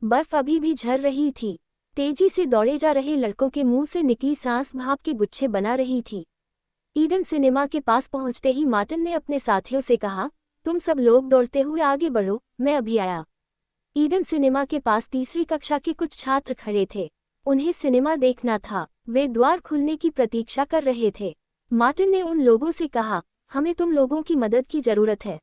बर्फ अभी भी झर रही थी। तेजी से दौड़े जा रहे लड़कों के मुंह से निकली सांस भाप के गुच्छे बना रही थी। ईडन सिनेमा के पास पहुंचते ही मार्टिन ने अपने साथियों से कहा, तुम सब लोग दौड़ते हुए आगे बढ़ो, मैं अभी आया। ईडन सिनेमा के पास तीसरी कक्षा के कुछ छात्र खड़े थे। उन्हें सिनेमा देखना था। वे द्वार खुलने की प्रतीक्षा कर रहे थे। मार्टिन ने उन लोगों से कहा, हमें तुम लोगों की मदद की जरूरत है।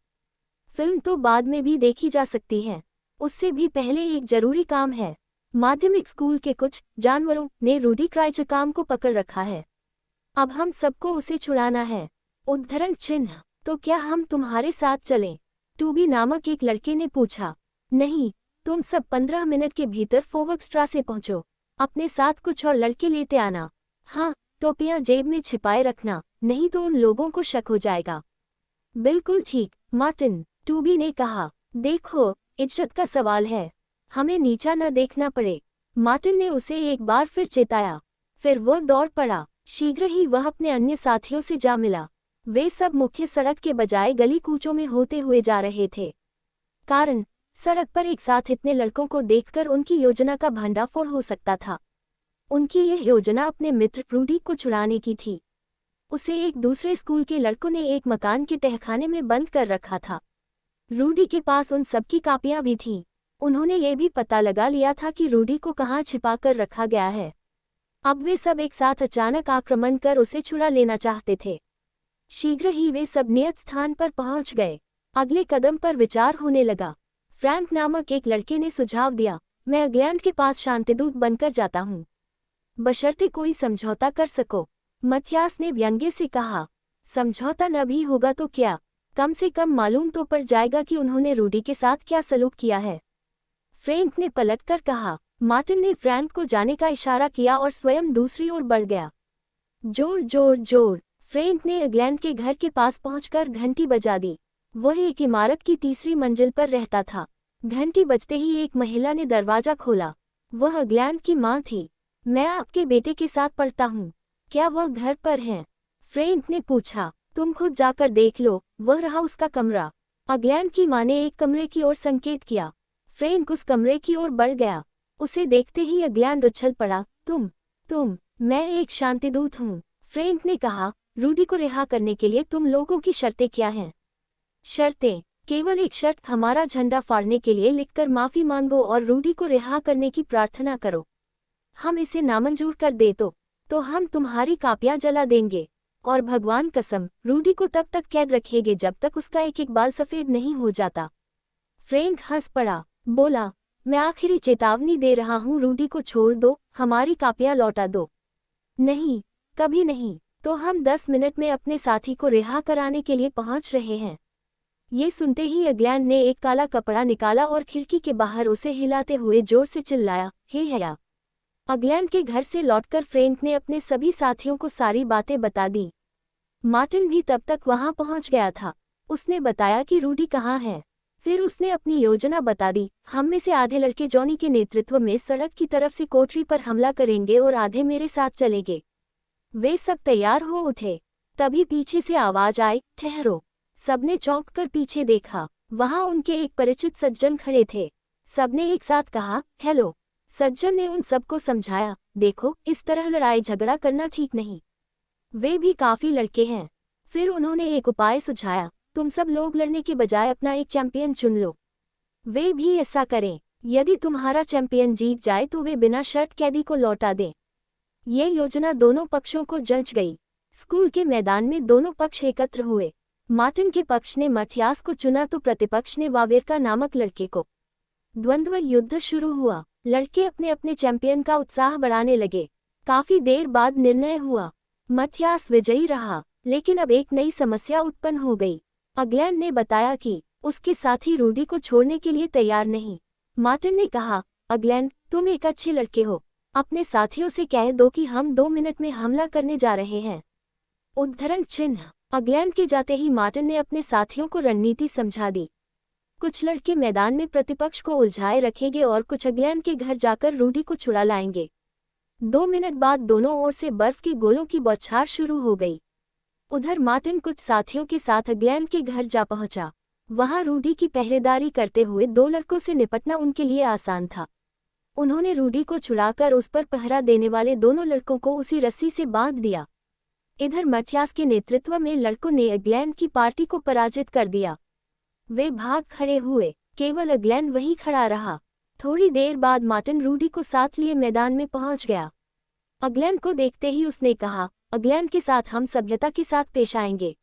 फिल्म तो बाद में भी देखी जा सकती है, उससे भी पहले एक जरूरी काम है। माध्यमिक स्कूल के कुछ जानवरों ने रूडी क्राइचकाम को पकड़ रखा है। अब हम सबको उसे छुड़ाना है। उद्धरण चिन्ह। तो क्या हम तुम्हारे साथ चलें? टूबी नामक एक लड़के ने पूछा। नहीं, तुम सब 15 मिनट के भीतर फोवक्स्ट्रा से पहुंचो। अपने साथ कुछ और लड़के लेते आना। हाँ, टोपियां जेब में छिपाए रखना, नहीं तो उन लोगों को शक हो जाएगा। बिल्कुल ठीक, मार्टिन, टूबी ने कहा। देखो, इज्जत का सवाल है, हमें नीचा न देखना पड़े। मार्टिन ने उसे एक बार फिर चेताया। फिर वह दौड़ पड़ा। शीघ्र ही वह अपने अन्य साथियों से जा मिला। वे सब मुख्य सड़क के बजाय गली कूचों में होते हुए जा रहे थे। कारण, सड़क पर एक साथ इतने लड़कों को देखकर उनकी योजना का भंडाफोड़ हो सकता था। उनकी यह योजना अपने मित्र रूडी को छुड़ाने की थी। उसे एक दूसरे स्कूल के लड़कों ने एक मकान के तहखाने में बंद कर रखा था। रूडी के पास उन सबकी कापियां भी थीं। उन्होंने ये भी पता लगा लिया था कि रूडी को कहाँ छिपा कर रखा गया है। अब वे सब एक साथ अचानक आक्रमण कर उसे छुड़ा लेना चाहते थे। शीघ्र ही वे सब नियत स्थान पर पहुंच गए। अगले कदम पर विचार होने लगा। फ्रैंक नामक एक लड़के ने सुझाव दिया, मैं अग्लैंड के पास शांतिदूत बनकर जाता हूँ, बशर्ते कोई समझौता कर सको। मथियास ने व्यंग्य से कहा, समझौता न भी होगा तो क्या, कम से कम मालूम तो पड़ जाएगा कि उन्होंने रूडी के साथ क्या सलूक किया है। फ्रैंक ने पलटकर कहा। मार्टिन ने फ्रैंक को जाने का इशारा किया और स्वयं दूसरी ओर बढ़ गया। जोर जोर जोर। फ्रैंक ने अग्लैंड के घर के पास पहुंचकर घंटी बजा दी। वह एक इमारत की तीसरी मंजिल पर रहता था। घंटी बजते ही एक महिला ने दरवाजा खोला। वह अग्लैंड की मां थी। मैं आपके बेटे के साथ पढ़ता हूँ, क्या वह घर पर हैं? फ्रैंक ने पूछा। तुम खुद जाकर देख लो, वह रहा उसका कमरा। अग्लैंड की मां ने एक कमरे की ओर संकेत किया। फ्रैंक उस कमरे की ओर बढ़ गया। उसे देखते ही अग्लैंड उछल पड़ा। मैं एक शांतिदूत हूँ, फ्रैंक ने कहा। रूडी को रिहा करने के लिए तुम लोगों की शर्तें क्या हैं? शर्तें? केवल एक शर्त, हमारा झंडा फाड़ने के लिए लिखकर माफी मांगो और रूडी को रिहा करने की प्रार्थना करो। हम इसे नामंजूर कर दे तो हम तुम्हारी कापियां जला देंगे, और भगवान कसम, रूडी को तब तक कैद रखेंगे जब तक उसका एक एक बाल सफेद नहीं हो जाता। फ्रैंक हंस पड़ा, बोला, मैं आखिरी चेतावनी दे रहा हूँ, रूडी को छोड़ दो, हमारी कापियां लौटा दो। नहीं, कभी नहीं। तो हम 10 मिनट में अपने साथी को रिहा कराने के लिए पहुंच रहे हैं। ये सुनते ही अग्लैंड ने एक काला कपड़ा निकाला और खिड़की के बाहर उसे हिलाते हुए जोर से चिल्लाया, हे हया। अग्लैंड के घर से लौटकर फ्रैंक ने अपने सभी साथियों को सारी बातें बता दी। मार्टिन भी तब तक वहां पहुंच गया था। उसने बताया कि रूडी कहाँ है। फिर उसने अपनी योजना बता दी। हम में से आधे लड़के जॉनी के नेतृत्व में सड़क की तरफ से कोठरी पर हमला करेंगे और आधे मेरे साथ चलेंगे। वे सब तैयार हो उठे। तभी पीछे से आवाज आई, ठहरो। सबने चौंक कर पीछे देखा। वहां उनके एक परिचित सज्जन खड़े थे। सबने एक साथ कहा, हेलो। सज्जन ने उन सबको समझाया, देखो, इस तरह लड़ाई झगड़ा करना ठीक नहीं। वे भी काफी लड़के हैं। फिर उन्होंने एक उपाय सुझाया, तुम सब लोग लड़ने के बजाय अपना एक चैंपियन चुन लो। वे भी ऐसा करें। यदि तुम्हारा चैंपियन जीत जाए तो वे बिना शर्त कैदी को लौटा दें। ये योजना दोनों पक्षों को जच गई। स्कूल के मैदान में दोनों पक्ष एकत्र हुए। मार्टिन के पक्ष ने मथियास को चुना तो प्रतिपक्ष ने वावेरका नामक लड़के को। द्वंद्व युद्ध शुरू हुआ। लड़के अपने अपने चैंपियन का उत्साह बढ़ाने लगे। काफी देर बाद निर्णय हुआ। मथियास विजयी रहा, लेकिन अब एक नई समस्या उत्पन्न हो गई। अग्लैंड ने बताया कि उसके साथी रूडी को छोड़ने के लिए तैयार नहीं। मार्टिन ने कहा, अग्लैंड, तुम एक अच्छे लड़के हो, अपने साथियों से कह दो कि हम 2 मिनट में हमला करने जा रहे हैं। उद्धरण चिन्ह। अग्लैंड के जाते ही मार्टिन ने अपने साथियों को रणनीति समझा दी। कुछ लड़के मैदान में प्रतिपक्ष को उलझाए रखेंगे और कुछ अग्लैंड के घर जाकर रूडी को छुड़ा लाएंगे। 2 मिनट बाद दोनों ओर से बर्फ के गोलों की बौछार शुरू हो गई। उधर मार्टिन कुछ साथियों के साथ अग्लैंड के घर जा पहुंचा। वहां रूडी की पहरेदारी करते हुए 2 लड़कों से निपटना उनके लिए आसान था। उन्होंने रूडी को छुड़ाकर उस पर पहरा देने वाले दोनों लड़कों को उसी रस्सी से बांध दिया। इधर मथियास के नेतृत्व में लड़कों ने अगलैंड की पार्टी को पराजित कर दिया। वे भाग खड़े हुए, केवल अगलैंड वहीं खड़ा रहा। थोड़ी देर बाद मार्टिन रूडी को साथ लिए मैदान में पहुंच गया। अगलैंड को देखते ही उसने कहा, अगलैंड के साथ हम सभ्यता के साथ पेश आएंगे।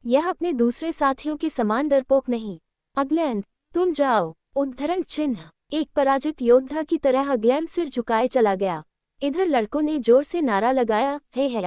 यह अपने दूसरे साथियों के समान डरपोक नहीं। अगलैंड, तुम जाओ। उद्धरण चिन्ह। एक पराजित योद्धा की तरह अगलैंड सिर झुकाए चला गया। इधर लड़कों ने जोर से नारा लगाया, हे है।